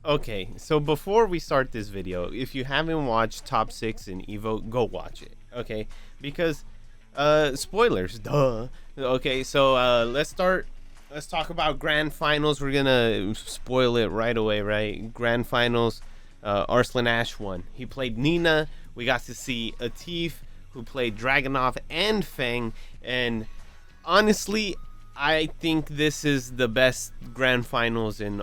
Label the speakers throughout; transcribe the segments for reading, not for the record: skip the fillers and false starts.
Speaker 1: Okay, so before we start this video, if you haven't watched Top 6 in Evo, go watch it, okay? Because, spoilers, duh. Okay, so, let's talk about Grand Finals. We're gonna spoil it right away, right? Grand Finals, Arslan Ash won. He played Nina. We got to see Atif, who played Dragunov and Fang, and honestly, I think this is the best Grand Finals in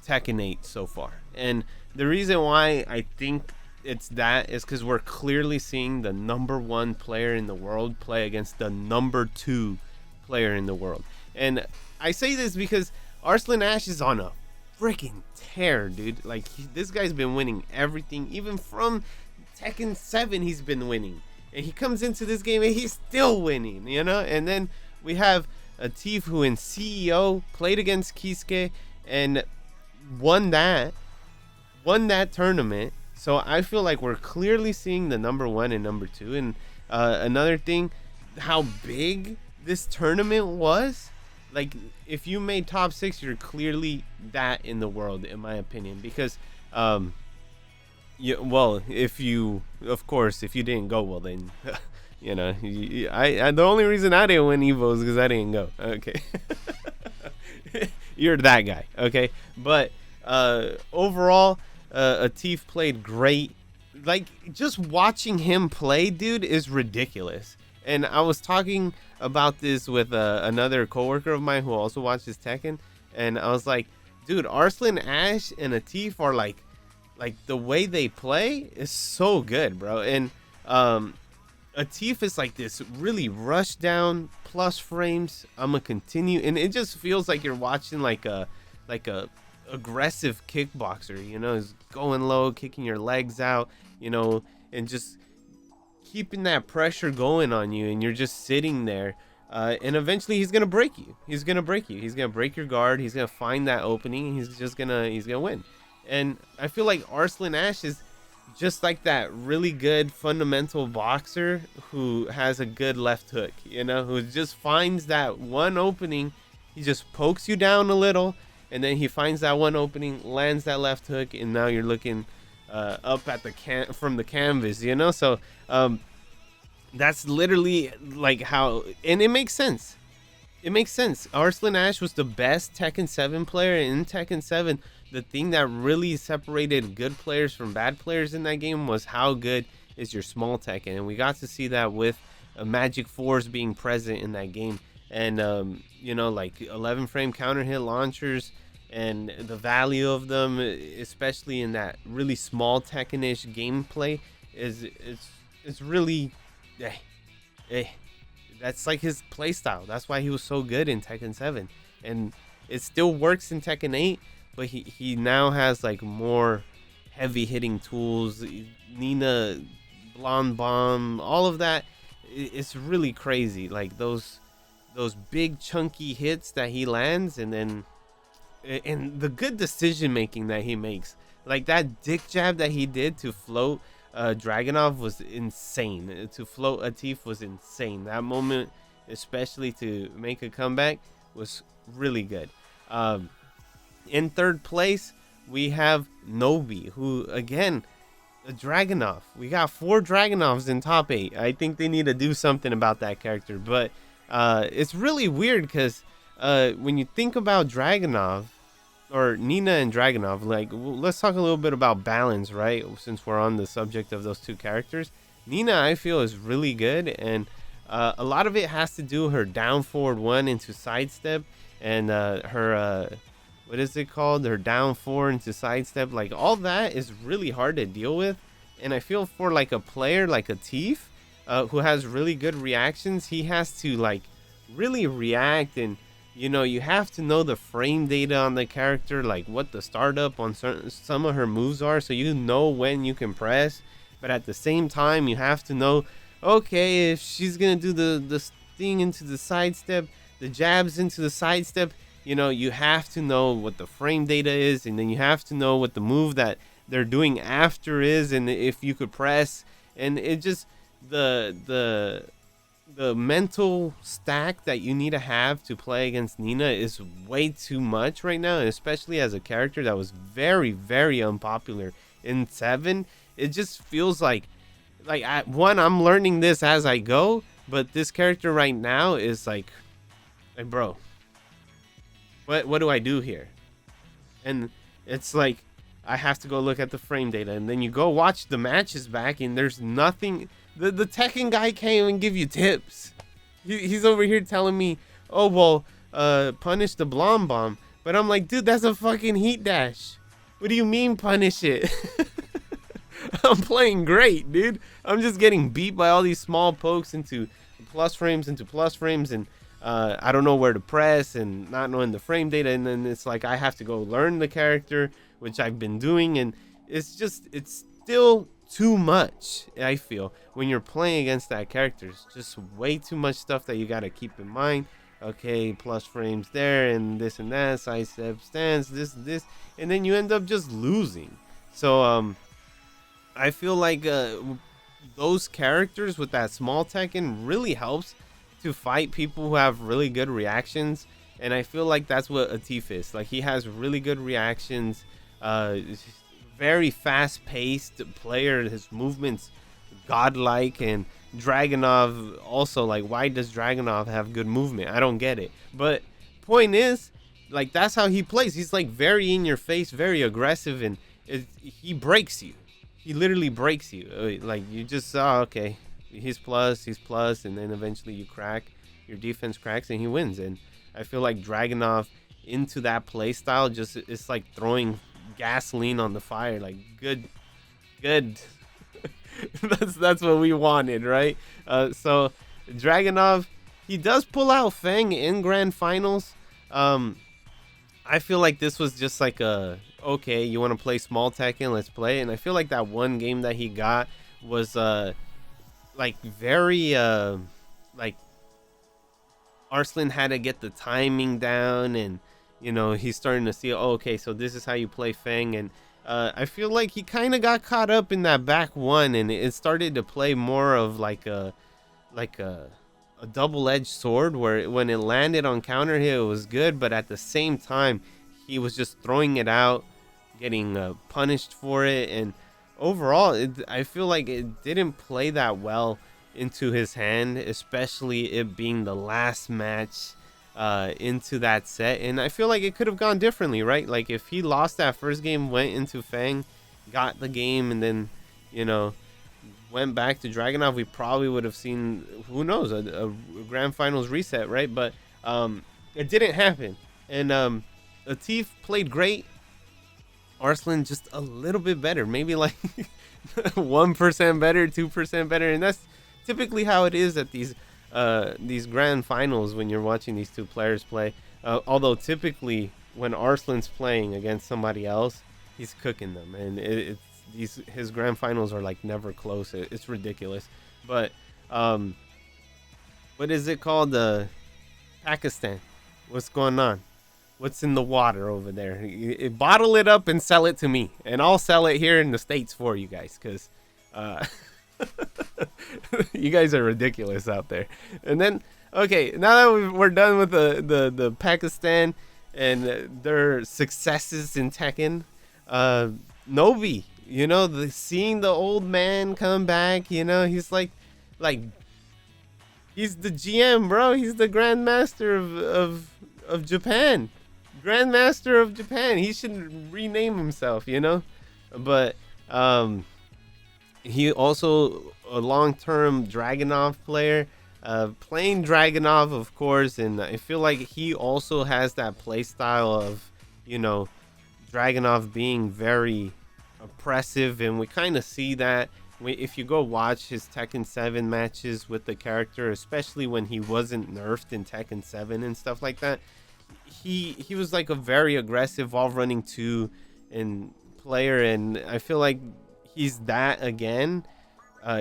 Speaker 1: Tekken 8 so far. And the reason why I think it's that is because we're clearly seeing the number one player in the world play against the number two player in the world. And I say this because Arslan Ash is on a freaking tear, dude. Like, this guy's been winning everything. Even from Tekken 7, he's been winning. And he comes into this game and he's still winning, you know? And then we have Atif, who in CEO played against Kisuke and won that tournament. So I feel like we're clearly seeing the number one and number two. And another thing, how big this tournament was. Like, if you made top 6, you're clearly that in the world, in my opinion. Because if you didn't go, well, then you know, I the only reason I didn't win Evo is because I didn't go. Okay. You're that guy, okay? But overall, Atif played great. Like, just watching him play, dude, is ridiculous. And I was talking about this with another coworker of mine who also watches Tekken, and I was like, dude, Arslan Ash and Atif are like the way they play is so good, bro. And Atif is like this really rush down plus frames. I'm gonna continue, and it just feels like you're watching like a aggressive kickboxer, you know, is going low, kicking your legs out, you know, and just keeping that pressure going on you, and you're just sitting there, and eventually he's gonna break you. He's gonna break your guard. He's gonna find that opening, and he's gonna win. And I feel like Arslan Ash is just like that really good fundamental boxer who has a good left hook, you know, who just finds that one opening. He just pokes you down a little, and then he finds that one opening, lands that left hook, and now you're looking up at the from the canvas, you know. So that's literally like how, and it makes sense. It makes sense. Arslan Ash was the best Tekken 7 player in Tekken 7. The thing that really separated good players from bad players in that game was how good is your small Tekken, and we got to see that with Magic 4s being present in that game. And you know, like 11 frame counter hit launchers and the value of them, especially in that really small Tekken-ish gameplay, it's really that's like his play style. That's why he was so good in Tekken 7, and it still works in Tekken 8, but he now has like more heavy hitting tools. Nina, Blonde Bomb, all of that, it's really crazy. Like those big chunky hits that he lands, and the good decision making that he makes. Like that dick jab that he did to float Dragunov was insane. To float Atif was insane. That moment, especially to make a comeback, was really good. In third place, we have Nobi, who, again, a Dragunov. We got 4 Dragunovs in top 8. I think they need to do something about that character. But it's really weird because when you think about Dragunov, or Nina and Dragunov, like, let's talk a little bit about balance, right? Since we're on the subject of those two characters. Nina, I feel, is really good, and a lot of it has to do with her down forward 1 into sidestep, and her what is it called? Her down 4 into sidestep. Like, all that is really hard to deal with, and I feel for like a player like Atif, who has really good reactions, he has to like really react, and you know, you have to know the frame data on the character, like what the startup on some of her moves are, so you know when you can press. But at the same time, you have to know, okay, if she's gonna do the thing into the sidestep, the jabs into the sidestep, you know, you have to know what the frame data is, and then you have to know what the move that they're doing after is, and if you could press. And it just, the the mental stack that you need to have to play against Nina is way too much right now, and especially as a character that was very, very unpopular in 7. It just feels like I'm learning this as I go, but this character right now is like bro, what do I do here? And it's like I have to go look at the frame data, and then you go watch the matches back, and there's nothing. The Tekken guy can't even give you tips. He's over here telling me, oh well, punish the blonde bomb, but I'm like, dude, that's a fucking heat dash. What do you mean punish it? I'm playing great, dude. I'm just getting beat by all these small pokes into plus frames, and I don't know where to press and not knowing the frame data, and then it's like I have to go learn the character, which I've been doing, and it's still too much. I feel when you're playing against that character, it's just way too much stuff that you got to keep in mind. Okay, plus frames there, and this and that, side step stance, this, and then you end up just losing. So I feel like those characters with that small Tekken really helps to fight people who have really good reactions, and I feel like that's what Atif is. Like, he has really good reactions, very fast-paced player. His movements godlike, and Dragunov also, like, why does Dragunov have good movement? I don't get it. But point is, like, that's how he plays. He's like very in your face, very aggressive, and he breaks you. He literally breaks you. Like, you just saw, okay, he's plus, and then eventually you crack, your defense cracks, and he wins. And I feel like Dragunov into that play style, just, it's like throwing gasoline on the fire. Like, good. that's what we wanted, right? So Dragunov, he does pull out Fang in grand finals. I feel like this was just like okay, you want to play small Tekken, let's play. And I feel like that one game that he got was like very like Arslan had to get the timing down, and you know, he's starting to see, oh, okay, so this is how you play Fang. And I feel like he kind of got caught up in that back one, and it started to play more of like a double-edged sword, where when it landed on counter hit, it was good, but at the same time he was just throwing it out, getting punished for it. And overall, I feel like it didn't play that well into his hand, especially it being the last match into that set. And I feel like it could have gone differently, right? Like, if he lost that first game, went into Fang, got the game, and then, you know, went back to Dragunov, we probably would have seen, who knows, a grand finals reset, right? But it didn't happen. And Atif played great. Arslan just a little bit better, maybe like 1% better, 2% better, and that's typically how it is at these grand finals when you're watching these two players play. Although typically when Arslan's playing against somebody else, he's cooking them, and his grand finals are like never close. It's ridiculous. But what is it called? Pakistan. What's going on? What's in the water over there? Bottle it up and sell it to me, and I'll sell it here in the States for you guys, because you guys are ridiculous out there. And then, okay, now that we're done with the Pakistan and their successes in Tekken, Nobi, you know, seeing the old man come back, you know, he's like he's the GM, bro. He's the Grandmaster of Japan. Grandmaster of Japan. He should rename himself, you know. But he also a long-term Dragunov player, playing Dragunov, of course, and I feel like he also has that play style of, you know, Dragunov being very oppressive, and we kind of see that if you go watch his Tekken 7 matches with the character, especially when he wasn't nerfed in Tekken 7 and stuff like that. He was like a very aggressive wall running 2 and player, and I feel like he's that again.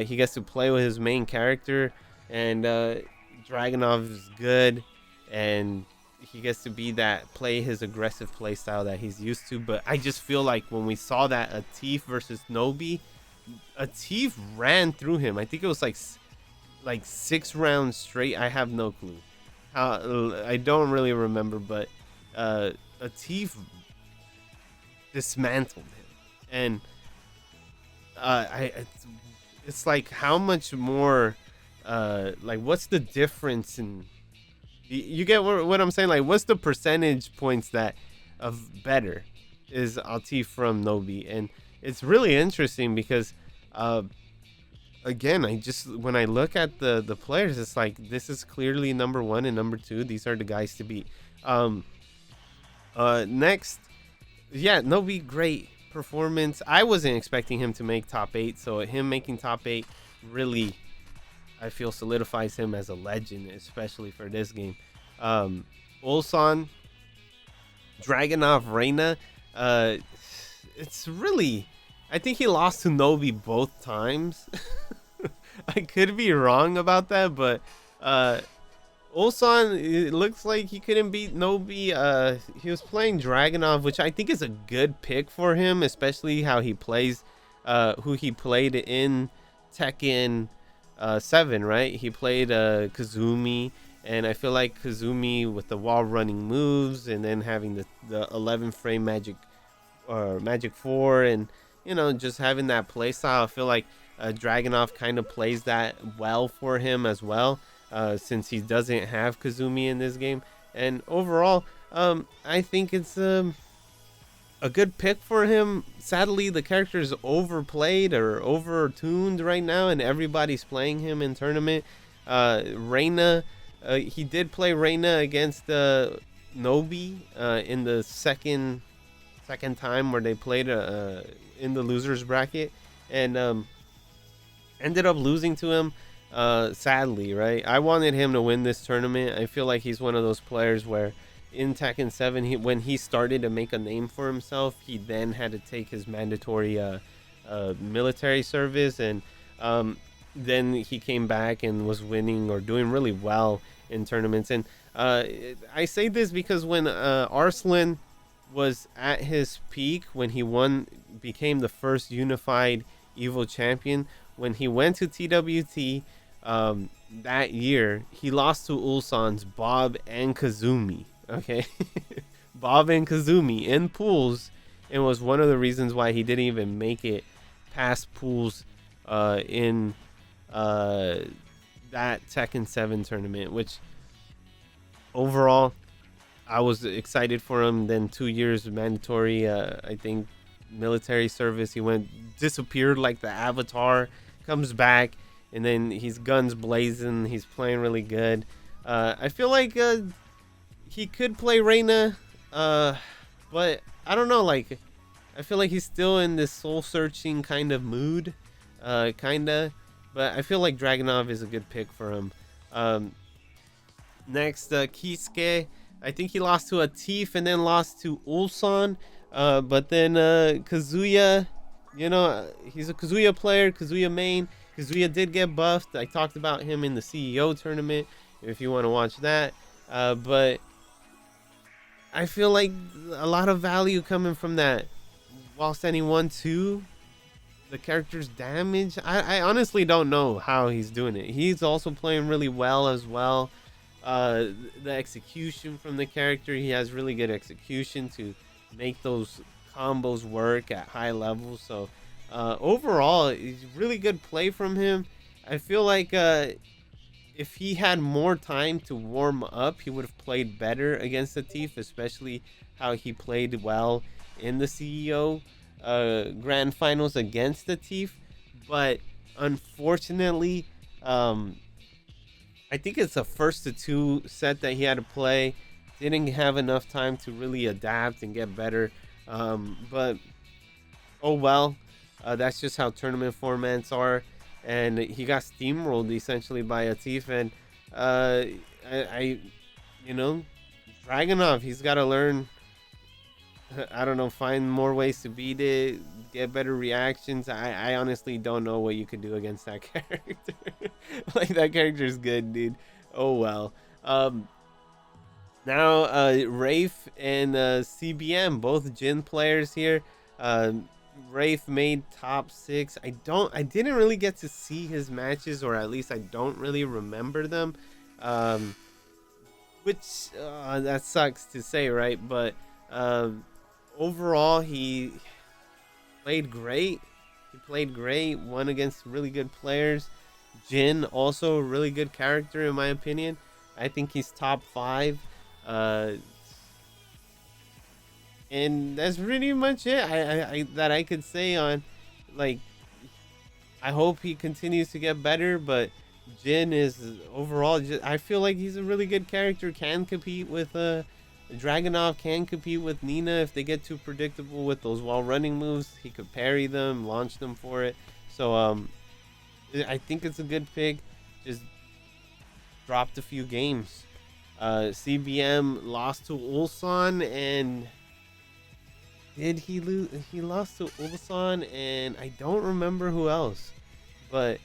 Speaker 1: He gets to play with his main character, and Dragunov is good, and he gets to be that, play his aggressive play style that he's used to. But I just feel like when we saw that Atif versus Nobi, Atif ran through him. I think it was like like 6 rounds straight. I have no clue. I don't really remember, but Atif dismantled him, and it's like how much more, like what's the difference in, you get what I'm saying? Like, what's the percentage points that of better is Atif from Nobi? And it's really interesting because, again, I just when I look at the players, it's like this is clearly number 1 and number 2. These are the guys to beat. Next, yeah, Nobi, great performance. I wasn't expecting him to make top 8, so him making top 8 really, I feel, solidifies him as a legend, especially for this game. Ulsan, Dragunov, Reina. It's really, I think he lost to Nobi both times. I could be wrong about that, but Ulsan, it looks like he couldn't beat Nobi. He was playing Dragunov, which I think is a good pick for him, especially how he plays, who he played in Tekken 7, right? He played Kazumi, and I feel like Kazumi with the wall running moves and then having the 11 frame magic 4, and just having that play style. I feel like Dragunov kind of plays that well for him as well, since he doesn't have Kazumi in this game. And overall, I think it's a good pick for him. Sadly, the character is overplayed or overtuned right now, and everybody's playing him in tournament. Reina, he did play Reina against Nobi in the second time where they played in the losers bracket, and ended up losing to him, sadly, right? I wanted him to win this tournament. I feel like he's one of those players where in Tekken 7, when he started to make a name for himself, he then had to take his mandatory military service, and then he came back and was winning or doing really well in tournaments. And I say this because when Arslan was at his peak, when he became the first unified Evo champion, when he went to TWT that year, he lost to Ulsan's Bob and Kazumi. Okay, Bob and Kazumi in pools, and was one of the reasons why he didn't even make it past pools in that Tekken 7 tournament, which overall I was excited for him. Then 2 years mandatory, I think, military service. He disappeared like the Avatar, comes back, and then he's guns blazing. He's playing really good. I feel like he could play Reina, but I don't know. Like, I feel like he's still in this soul-searching kind of mood, kinda. But I feel like Dragunov is a good pick for him. Next, Kisuke. I think he lost to Atif and then lost to Ulsan. But then Kazuya, he's a Kazuya player, Kazuya main. Kazuya did get buffed. I talked about him in the CEO tournament, if you want to watch that. But I feel like a lot of value coming from that. While standing 1-2, the character's damage, I honestly don't know how he's doing it. He's also playing really well as well. The execution from the character, he has really good execution to make those combos work at high levels. So overall, it's really good play from him. I feel like if he had more time to warm up, he would have played better against Atif, especially how he played well in the CEO grand finals against Atif. But unfortunately, I think it's a 1-2 set that he had to play. Didn't have enough time to really adapt and get better. But oh well, that's just how tournament formats are. And he got steamrolled essentially by Atif. And Dragunov, he's got to learn. I don't know, find more ways to beat it, get better reactions. I honestly don't know what you could do against that character. Like, that character's good, dude. Oh well. Now Rafe and CBM, both Jin players here. Rafe made top 6. I didn't really get to see his matches, or at least I don't really remember them. Um, which that sucks to say, right? But overall, he played great. He played great. Won against really good players. Jin, also a really good character in my opinion. I think he's top 5. Uh, and that's pretty much it. I that I could say on, like, I hope he continues to get better, but Jin is overall just, I feel like he's a really good character. Can compete with Dragunov, can compete with Nina if they get too predictable with those while running moves. He could parry them, launch them for it. So I think it's a good pick. Just dropped a few games. CBM lost to Ulsan, and did he lose? He lost to Ulsan, and I don't remember who else. But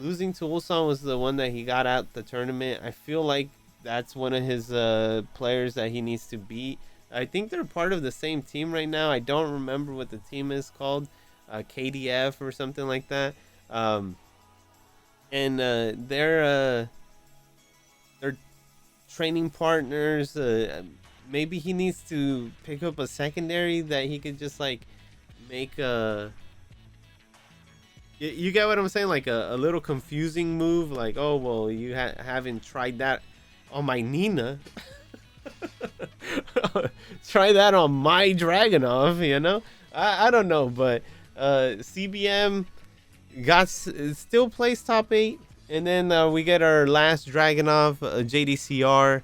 Speaker 1: losing to Ulsan was the one that he got out the tournament. I feel like that's one of his players that he needs to beat. I think they're part of the same team right now. I don't remember what the team is called, KDF or something like that. And they're training partners. Maybe he needs to pick up a secondary that he could just like make a. You get what I'm saying? Like a little confusing move. Like, oh well, you haven't tried that on my Nina. Try that on my Dragunov. You know, I don't know, but CBM still plays top 8, and then we get our last Dragunov, JDCR,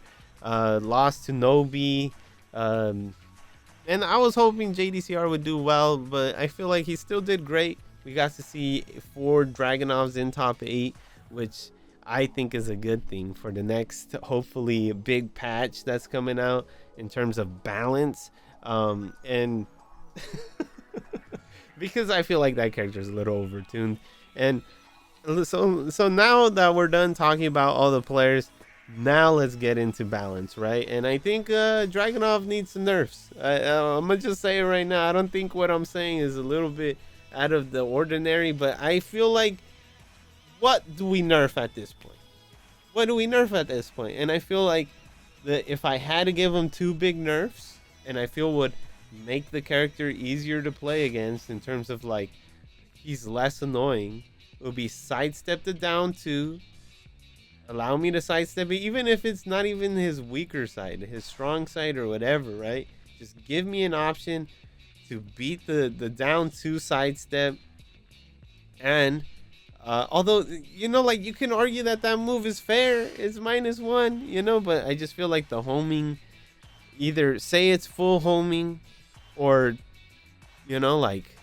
Speaker 1: lost to Nobi, and I was hoping JDCR would do well, but I feel like he still did great. We got to see 4 Dragunovs in top 8, which I think is a good thing for the next, hopefully, big patch that's coming out in terms of balance, and because I feel like that character is a little overtuned. And so now that we're done talking about all the players, now let's get into balance, right? And I think Dragunov needs some nerfs. I'm gonna just say it right now. I don't think what I'm saying is a little bit out of the ordinary, but I feel like, what do we nerf at this point? What do we nerf at this point? And I feel like that if I had to give him 2 big nerfs, and I feel would make the character easier to play against in terms of like he's less annoying, it would be sidestep the down 2, allow me to sidestep it, even if it's not even his weaker side, his strong side or whatever, right? Just give me an option to beat the down 2 sidestep. And although, you know, like, you can argue that move is fair, it's -1, you know, but I just feel like the homing, either say it's full homing, or, you know, like,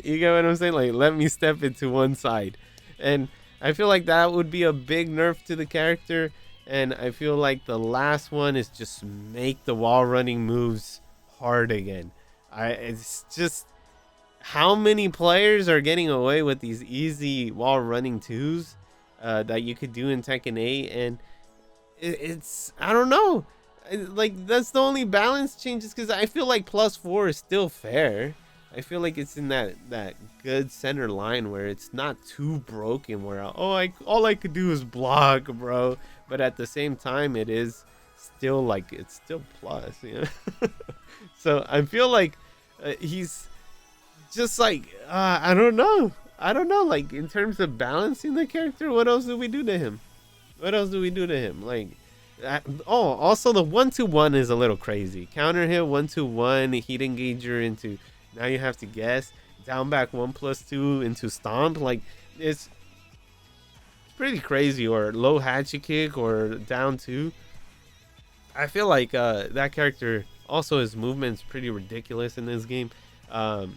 Speaker 1: you get what I'm saying? Like, let me step it to one side. And I feel like that would be a big nerf to the character. And I feel like the last one is just make the wall running moves hard again. It's just, how many players are getting away with these easy wall running 2s that you could do in Tekken 8? And it's, I don't know. Like, that's the only balance changes, because I feel like +4 is still fair. I feel like it's in that good center line where it's not too broken, where all I could do is block, bro. But at the same time, it is still like, it's still plus, you know. So I feel like he's just like, I don't know, like, in terms of balancing the character, what else do we do to him? Like, also the 1-2-1 is a little crazy. Counter hit 1-2-1, heat engager into, now you have to guess, down back 1+2 into stomp. Like, it's pretty crazy. Or low hatchet kick, or down 2. I feel like that character, also his movement's pretty ridiculous in this game. But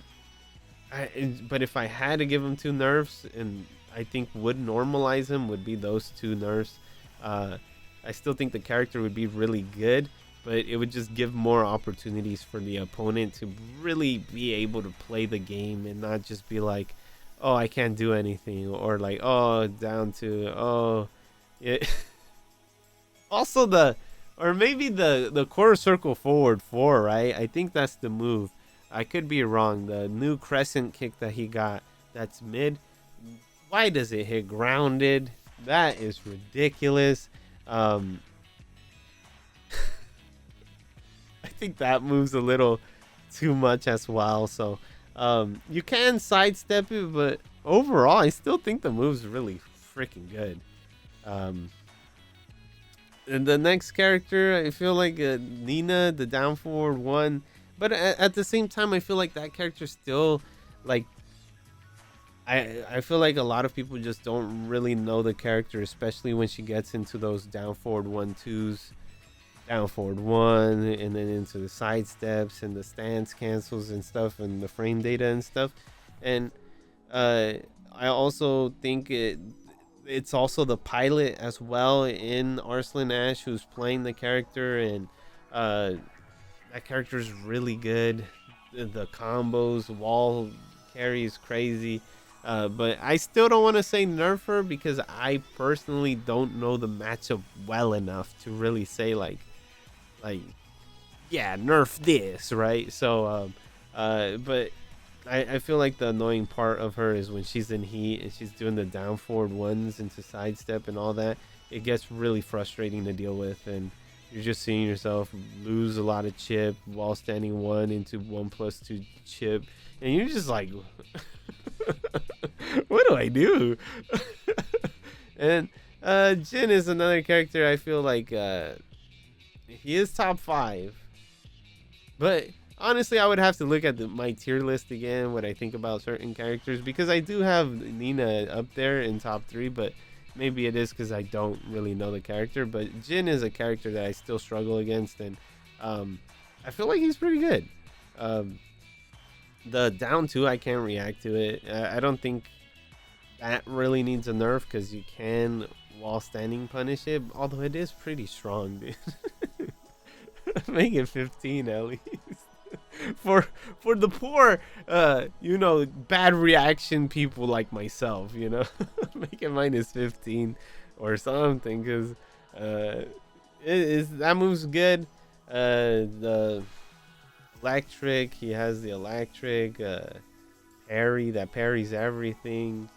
Speaker 1: if I had to give him 2 nerfs, and I think would normalize him, would be those 2 nerfs. I still think the character would be really good, but it would just give more opportunities for the opponent to really be able to play the game, and not just be like, oh, I can't do anything, or like, oh, down to, oh, yeah. Also, the or maybe the quarter circle forward 4, right? I think that's the move. I could be wrong. The new crescent kick that he got, that's mid. Why does it hit grounded? That is ridiculous. Um, I think that moves a little too much as well. So you can sidestep it, but overall, I still think the move's really freaking good. And the next character, I feel like Nina, the down forward 1. But at the same time, I feel like that character still, like, I feel like a lot of people just don't really know the character, especially when she gets into those down forward 1-2s, down forward 1, and then into the side steps and the stance cancels and stuff, and the frame data and stuff. And I also think it's also the pilot as well in Arslan Ash who's playing the character, and that character is really good. The combos, wall carry is crazy. But I still don't want to say nerf her because I personally don't know the matchup well enough to really say like yeah, nerf this, right? So but I feel like the annoying part of her is when she's in heat and she's doing the down forward 1s into sidestep and all that. It gets really frustrating to deal with, and you're just seeing yourself lose a lot of chip while standing 1 into 1+2 chip, and you're just like, what do I do? And Jin is another character I feel like he is top 5, but honestly, I would have to look at my tier list again, what I think about certain characters, because I do have Nina up there in top 3, but maybe it is because I don't really know the character. But Jin is a character that I still struggle against, and I feel like he's pretty good. The down 2, I can't react to it. I don't think that really needs a nerf because you can, while standing, punish it, although it is pretty strong, dude. Make it 15 at least. For the poor bad reaction people like myself, make it -15 or something, because that move's good. The electric, he has the electric parry that parries everything.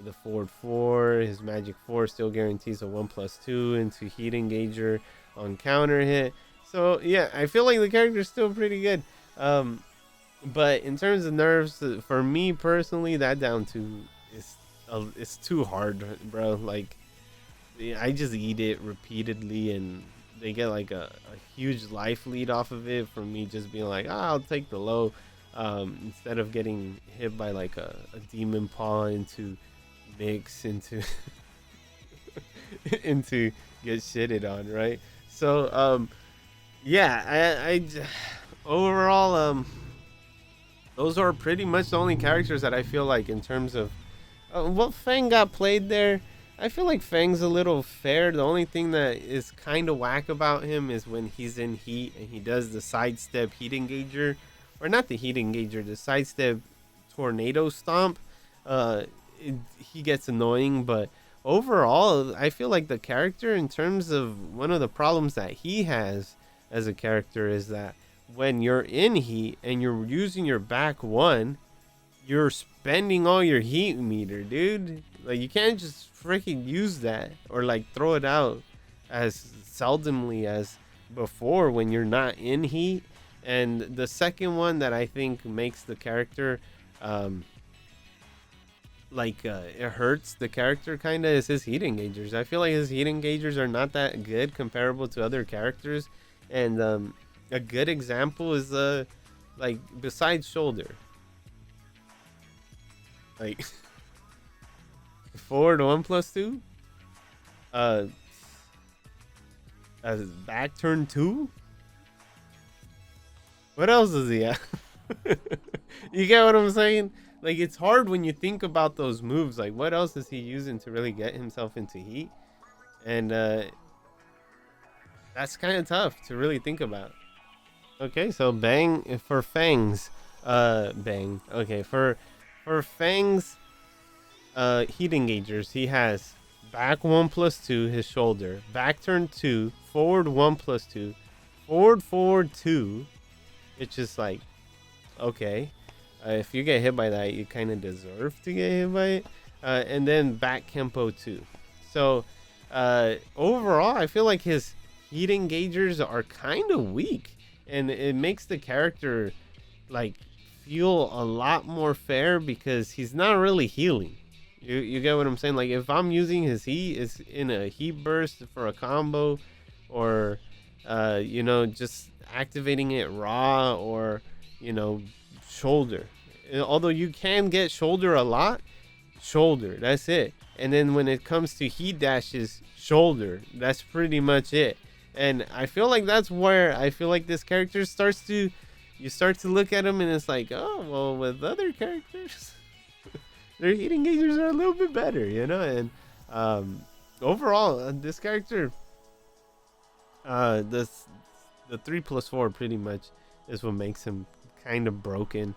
Speaker 1: The forward 4, his magic 4 still guarantees a 1+2 into heat engager on counter hit. So yeah, I feel like the character's still pretty good. But in terms of nerfs, for me personally, that down 2 is too hard, bro. Like, I just eat it repeatedly, and they get like a huge life lead off of it. For me, just being like, I'll take the low, instead of getting hit by like a demon paw into mix into into get shitted on, right? So yeah, I overall, those are pretty much the only characters that I feel like, in terms of what Fang got played there. I feel like Fang's a little fair. The only thing that is kind of whack about him is when he's in heat and he does the sidestep heat engager, or not the heat engager, the sidestep tornado stomp. He gets annoying, but overall, I feel like the character, in terms of one of the problems that he has as a character, is that when you're in heat and you're using your back 1, you're spending all your heat meter, dude. Like, you can't just freaking use that or like throw it out as seldomly as before when you're not in heat. And the second one that I think makes the character it hurts the character kind of is his heat engagers. I feel like his heat engagers are not that good comparable to other characters. And a good example is like besides shoulder, like forward 1+2, back turn 2. What else does he have? You get what I'm saying? Like, it's hard when you think about those moves. Like, what else is he using to really get himself into heat? And that's kind of tough to really think about. Okay, so bang for Fangs. Bang. Okay, for Fangs heat engagers, he has back 1+2 his shoulder, back turn 2 forward 1+2, forward 2. It's just like, okay, if you get hit by that, you kind of deserve to get hit by it. And then back Kempo 2. So overall, I feel like his heat engagers are kind of weak, and it makes the character like feel a lot more fair because he's not really healing. You get what I'm saying? Like if I'm using his heat, it's in a heat burst for a combo, or you know, just activating it raw, or you know, shoulder. Although you can get shoulder a lot, shoulder, that's it. And then when it comes to heat dashes, shoulder, that's pretty much it. And I feel like that's where I feel like this character starts to, you start to look at him and it's like, oh well, with other characters their heat engagers are a little bit better, you know. And overall, this character, this the 3+4 pretty much is what makes him kind of broken,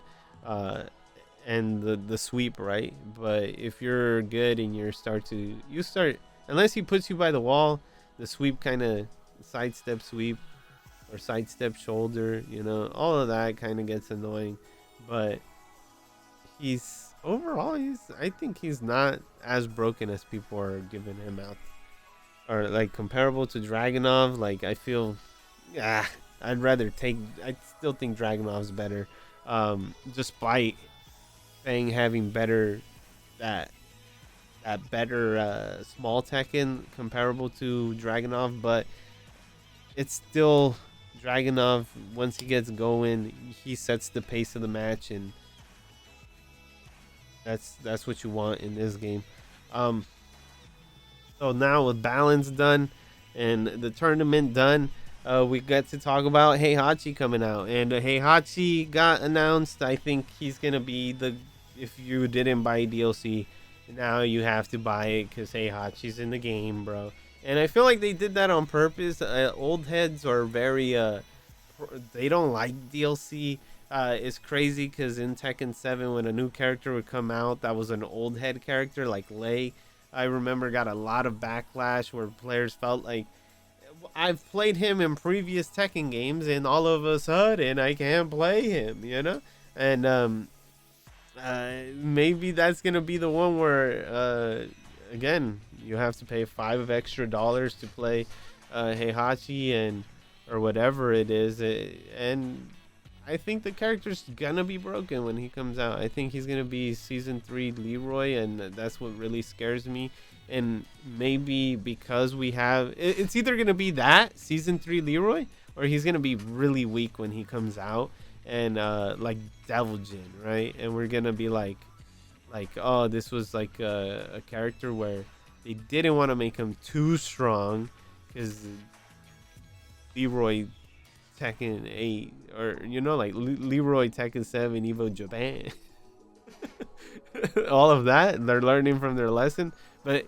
Speaker 1: and the sweep, right? But if you're good and you start, unless he puts you by the wall, the sweep kind of sidestep sweep or sidestep shoulder, you know, all of that kind of gets annoying. But I think he's not as broken as people are giving him out, or like comparable to Dragunov. Like I feel, I still think Dragunov's better, despite Fang having better that better small Tekken comparable to Dragunov. But it's still Dragunov. Once he gets going, he sets the pace of the match, and that's what you want in this game. So now with balance done and the tournament done, we got to talk about Heihachi coming out, and Heihachi got announced. I think he's gonna be if you didn't buy DLC, now you have to buy it because Heihachi's in the game, bro. And I feel like they did that on purpose. Old heads are very they don't like DLC. It's crazy because in Tekken 7, when a new character would come out that was an old head character like Lei, I remember got a lot of backlash where players felt like, I've played him in previous Tekken games and all of a sudden I can't play him, you know? And maybe that's gonna be the one where again, you have to pay $5 extra to play Heihachi, and or whatever it is. And I think the character's gonna be broken when he comes out. I think he's gonna be season 3 Leroy, and that's what really scares me. And maybe because we have, it's either gonna be that season 3 Leroy, or he's gonna be really weak when he comes out, and like Devil Jin, right? And we're gonna be like, oh, this was like a character where they didn't want to make him too strong because Leroy Tekken 8, or you know, like Leroy Tekken 7 Evo Japan. All of that, they're learning from their lesson. But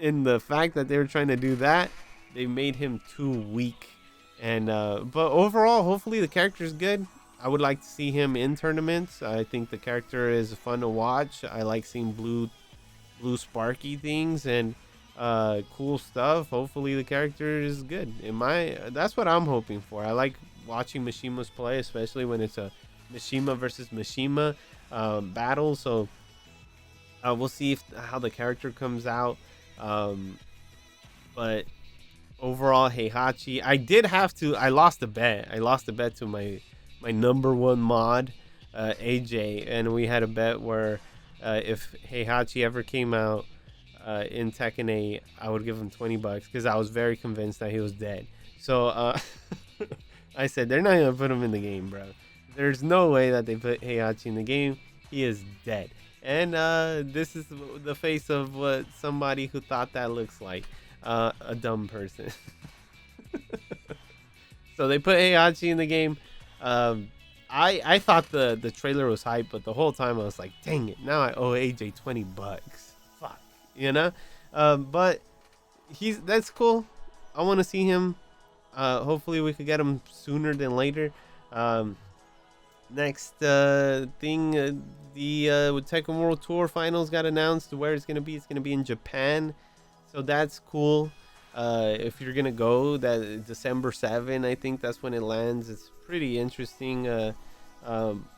Speaker 1: in the fact that they were trying to do that, they made him too weak. And but overall, hopefully the character is good. I would like to see him in tournaments. I think the character is fun to watch. I like seeing blue sparky things and cool stuff. Hopefully the character is good. That's what I'm hoping for. I like watching Mishimas play, especially when it's a Mishima versus Mishima battle. So we'll see how the character comes out. But overall, Heihachi, I lost a bet. I lost a bet to my number one mod, AJ, and we had a bet where if Heihachi ever came out in Tekken 8, I would give him $20 because I was very convinced that he was dead. So I said, they're not gonna put him in the game, bro. There's no way that they put Heihachi in the game. He is dead. And this is the face of what somebody who thought that looks like, a dumb person. So they put Heihachi in the game. I thought the trailer was hype, but the whole time I was like, dang it, now I owe AJ $20. Fuck, you know? But that's cool. I want to see him. Hopefully we could get him sooner than later. Next thing, the Tekken World Tour Finals got announced. Where it's gonna be in Japan, so that's cool. If you're gonna go that December 7, I think that's when it lands. It's pretty interesting um,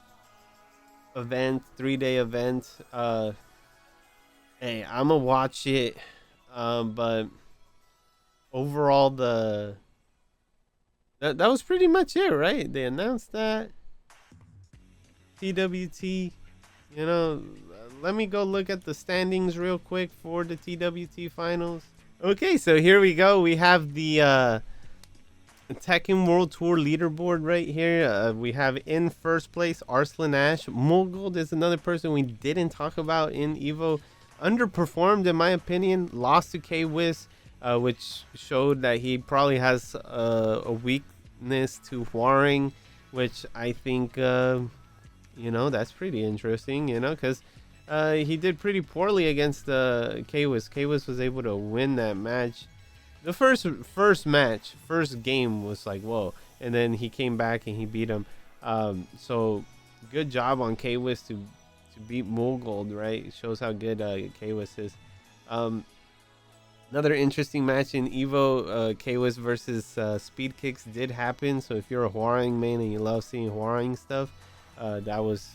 Speaker 1: event, 3-day event. Hey, I'm gonna watch it. But overall, that was pretty much it, right? They announced that TWT. You know, let me go look at the standings real quick for the TWT finals. Okay, so here we go. We have the Tekken World Tour leaderboard right here. We have in first place Arslan Ash. Mulgold is another person we didn't talk about in Evo. Underperformed in my opinion. Lost to K-Wiz, which showed that he probably has a weakness to Waring, which I think, you know, that's pretty interesting, you know, because he did pretty poorly against K-Wiz. K-Wiz was able to win that match. The first game was like, whoa, and then he came back and he beat him. So good job on K-Wiz to beat Mulgold, right? It shows how good K-Wiz is. Another interesting match in Evo, K-Wiz versus Speed Kicks did happen. So if you're a Hwoarang main and you love seeing Hwoarang stuff, that was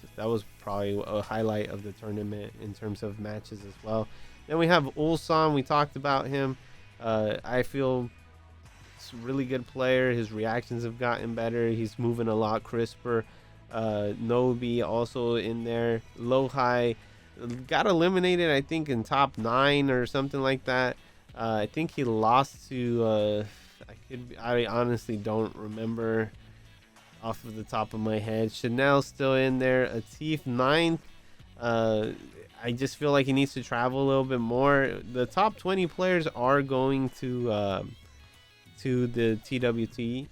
Speaker 1: probably a highlight of the tournament in terms of matches as well. Then we have Ulsan. We talked about him. I feel he's a really good player. His reactions have gotten better. He's moving a lot crisper. Nobi also in there. Low-High got eliminated, I think, in top 9 or something like that. I think he lost to I honestly don't remember off of the top of my head. Chanel's still in there. Atif 9th. I just feel like he needs to travel a little bit more. The top 20 players are going to the TWT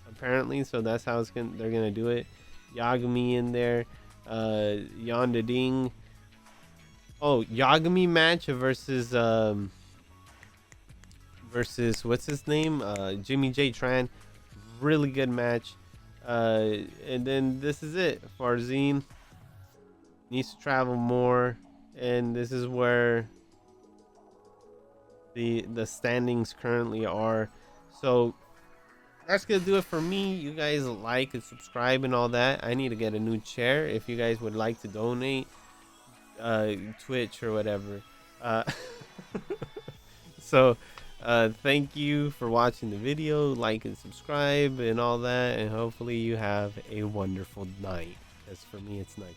Speaker 1: apparently, so that's how they're gonna do it. Yagami in there, Yonda Ding. Oh, Yagami match versus what's his name? Jimmy J Tran. Really good match. And then this is it. Farzine needs to travel more. And this is where the standings currently are. So that's gonna do it for me. You guys like and subscribe and all that. I need to get a new chair. If you guys would like to donate, Twitch or whatever. So thank you for watching the video. Like and subscribe and all that, and hopefully you have a wonderful night, because for me it's nighttime.